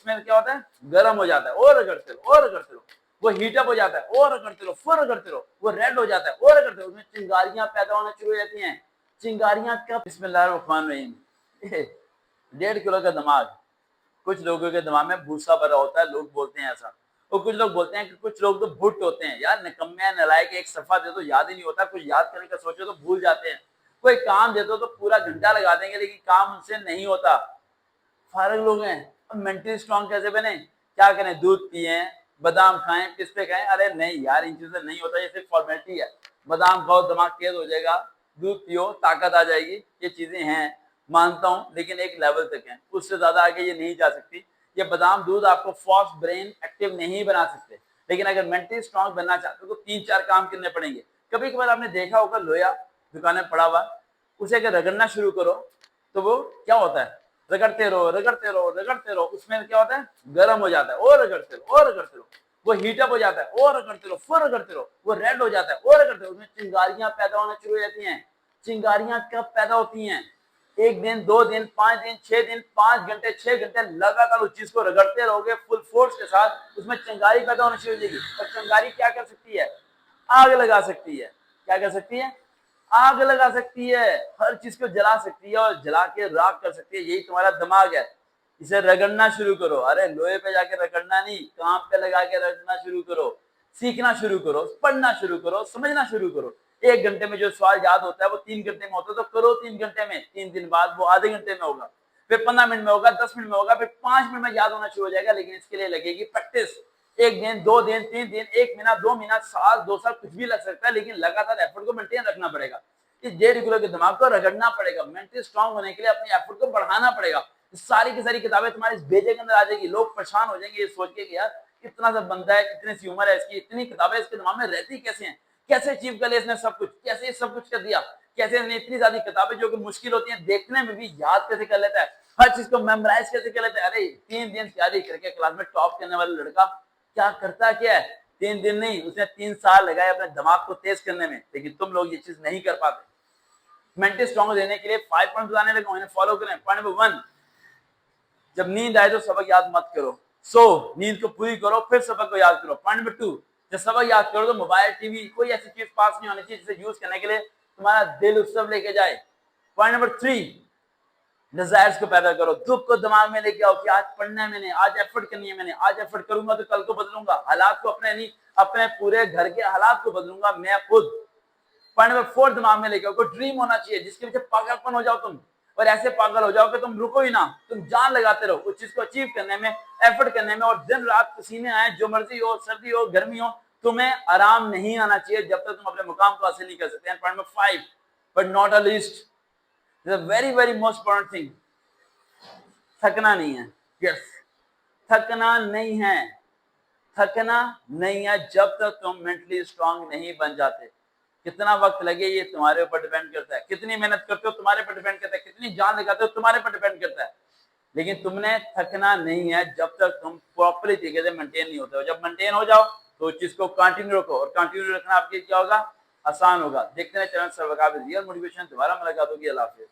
उसमें क्या होता है, गर्म हो जाता है और रगड़ते रहो और रगड़ते रहो, वो हीटअप हो जाता है और रगड़ते रहो, फिर रगड़ते रहो, वो रेड हो जाता है और रगड़ते रहो, उसमें चिंगारियां पैदा होना शुरू हो जाती हैं। चिंगारियां कब? बिस्मिल्लाहिर्रहमानिर्रहीम। 1.5 किलो का दिमाग, कुछ लोगों के दिमाग में भूसा भरा होता है, लोग बोलते हैं ऐसा। और कुछ लोग बोलते हैं कि कुछ लोग तो भुट्ट होते हैं, यार निकम्मे नलायक, एक सफा दे तो याद ही नहीं होता, कुछ याद करने का सोचो तो भूल जाते हैं, कोई काम दे दो तो पूरा घंटा लगा देंगे लेकिन काम उनसे नहीं होता। फारग लोग हैं। अब मेंटली स्ट्रांग कैसे बने? क्या करें? दूध पिए, बादाम खाएं, पिस्ते खाएं? अरे नहीं यार, इन चीजों से नहीं होता, ये सिर्फ फॉर्मेलिटी है। बादाम खाओ दिमाग तेज हो जाएगा, दूध पियो ताकत आ जाएगी, ये चीजें हैं, मानता हूं, लेकिन एक लेवल तक है, उससे ज्यादा आगे ये नहीं जा सकती। ये बादाम दूध आपको फास्ट ब्रेन एक्टिव नहीं बना सकते, लेकिन अगर मेंटली स्ट्रांग बनना चाहते हो तो 3-4 काम करने पड़ेंगे। कभी कभार आपने देखा होगा लोया दुकान में पड़ा हुआ, उसे अगर रगड़ना शुरू करो तो वो क्या होता है, रगड़ते रहो रगड़ते रहो रगड़ते रहो, उसमें क्या होता है, गर्म हो जाता है और रगड़ते रहो और रगड़ते रहो, वो हीटअप हो जाता है और रगड़ते रहो, फिर रगड़ते रहो, वो रेड हो जाता है और रगड़ते रहो, उसमें चिंगारियां पैदा होना शुरू हो जाती हैं। चिंगारियां कब पैदा होती हैं? 1 दिन 2 दिन 5 दिन 6 दिन 5 घंटे 6 घंटे लगातार उस चीज को रगड़ते रहोगे फुल फोर्स के साथ, उसमें चिंगारी पैदा होना शुरू हो जाएगी। और चिंगारी क्या कर सकती है? आग लगा सकती है। क्या कर सकती है? आग लगा सकती है, हर चीज को जला सकती है और जला के राख कर सकती है। यही तुम्हारा दिमाग है, इसे रगड़ना शुरू करो। अरे लोहे पे जाके रगड़ना नहीं, काम पे लगा के रगड़ना शुरू करो, सीखना शुरू करो, पढ़ना शुरू करो, समझना शुरू करो। 1 घंटे में जो सवाल याद होता है वो 3 घंटे में होता है, तो करो 3 घंटे में। 3 दिन बाद वो आधे घंटे में होगा, फिर 15 मिनट में होगा, 10 मिनट में होगा, फिर 5 मिनट में याद होना शुरू हो जाएगा। लेकिन इसके लिए लगेगी प्रैक्टिस। 1 दिन 2 दिन 3 दिन 1 महीना 2 महीना साल 2 साल कुछ भी लग सकता है, लेकिन लगातार एफर्ट को मेंटेन रखना पड़ेगा। इस 1.5 किलो के दिमाग को रगड़ना पड़ेगा। मेंटली स्ट्रांग होने के लिए अपनी एफर्ट को बढ़ाना पड़ेगा। सारी की सारी किताबें तुम्हारे इस भेजे के अंदर आ जाएगी। लोग परेशान हो जाएंगे ये सोच के कि यार इतना सा बंदा है, इतनी सी उम्र है इसकी, इतनी किताबें इसके दिमाग में रहती कैसे हैं, कैसे अचीव कर लिया इसने सब कुछ, कैसे सब कुछ कर दिया, कैसे इसने इतनी ज्यादा किताबें जो कि मुश्किल होती हैं देखने में भी याद कैसे कर लेता है, हर चीज को मेमोराइज कैसे कर लेता है। अरे 3 दिन तैयारी करके क्लास में टॉप करने वाला लड़का क्या करता क्या है? 3 दिन नहीं, उसने 3 साल लगाए अपने दिमाग को तेज करने में, लेकिन तुम लोग ये चीज नहीं कर पाते। मेंटली स्ट्रांग देने के लिए 5 पॉइंट बताने लगा, इन्हें फॉलो करें। पॉइंट नंबर 1, जब नींद आए तो सबक याद मत करो, सो नींद को पूरी करो फिर सबक को याद करो। पॉइंट नंबर 2, जब सबक याद करो तो मोबाइल टीवी कोई ऐसी चीज पास नहीं होनी चाहिए जिसे यूज करने के लिए तुम्हारा दिल उस सब लेके जाए। पॉइंट नंबर 3, डिजायर्स को पैदा करो, दुख को दिमाग में लेके आओ कि आज पढ़ना है मैंने, आज एफर्ट करनी है मैंने, आज एफर्ट करूंगा तो कल को बदलूंगा हालात को, अपने नहीं अपने पूरे घर के हालात को बदलूंगा मैं खुद। पॉइंट नंबर 4, दिमाग में लेके आओ, कोई ड्रीम होना चाहिए जिसके पीछे पागलपन हो जाओ तुम, और ऐसे पागल हो जाओ कि तुम रुको ही ना, तुम जान लगाते रहो उस चीज को अचीव करने में, एफर्ट करने में, और दिन रात पसीने आए, जो मर्जी हो, सर्दी हो गर्मी हो, तुम्हें आराम नहीं आना चाहिए जब तक तुम अपने मुकाम को हासिल नहीं कर सकते। Point number 5, but not a least, very very most important thing, थकना नहीं है। यस, थकना नहीं है, थकना नहीं है जब तक तुम मेंटली स्ट्रांग नहीं बन जाते। कितना वक्त लगे ये तुम्हारे ऊपर डिपेंड करता है, कितनी मेहनत करते हो तुम्हारे ऊपर डिपेंड करता है, कितनी जान लगाते हो तुम्हारे ऊपर डिपेंड करता है, लेकिन तुमने थकना नहीं है जब तक तुम प्रॉपरली तरीके से मेंटेन नहीं होते हो। जब मेंटेन हो जाओ तो उस चीज को कंटिन्यू रखो, और कंटिन्यू रखना आपके क्या होगा, आसान होगा। देखते हैं चैनल सर्वकाबिज रियल मोटिवेशन, दोबारा मुलाकात होगी। अल्लाह हाफिज़।